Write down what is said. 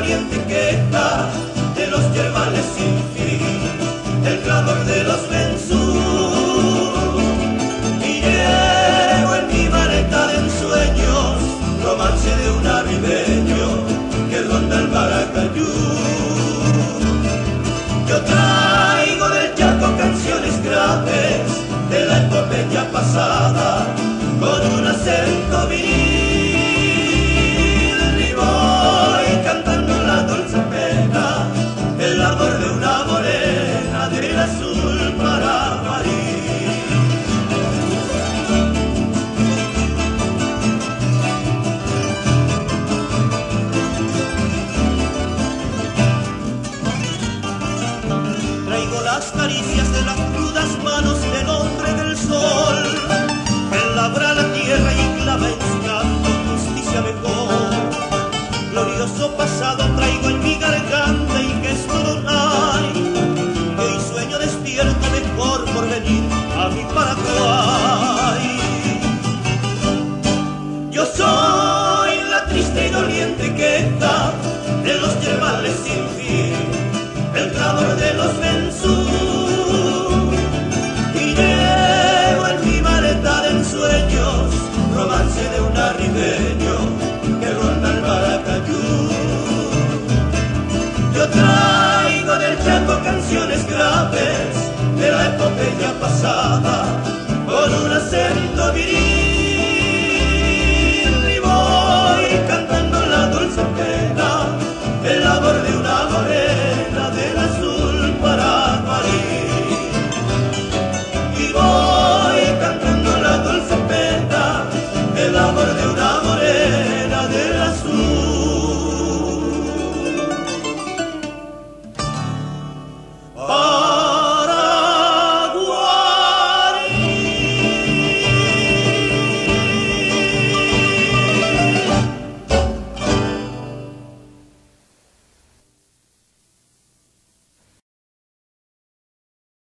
oriente queja de los yerbales sin fin, el clamor de los mensús. Y llevo en mi maleta de ensueños romance de un arribeño que ronda el Maracayú. Yo traigo del Chaco canciones graves de la epopeya pasada con un acento viril, y voy cantando la dulce pena, el amor de una morena del azul para París. Traigo las caricias de las crudas manos del hombre del sol, que labra la tierra y clama en su canto justicia mejor. Glorioso pasado traigo en mi garganta y que es todo nada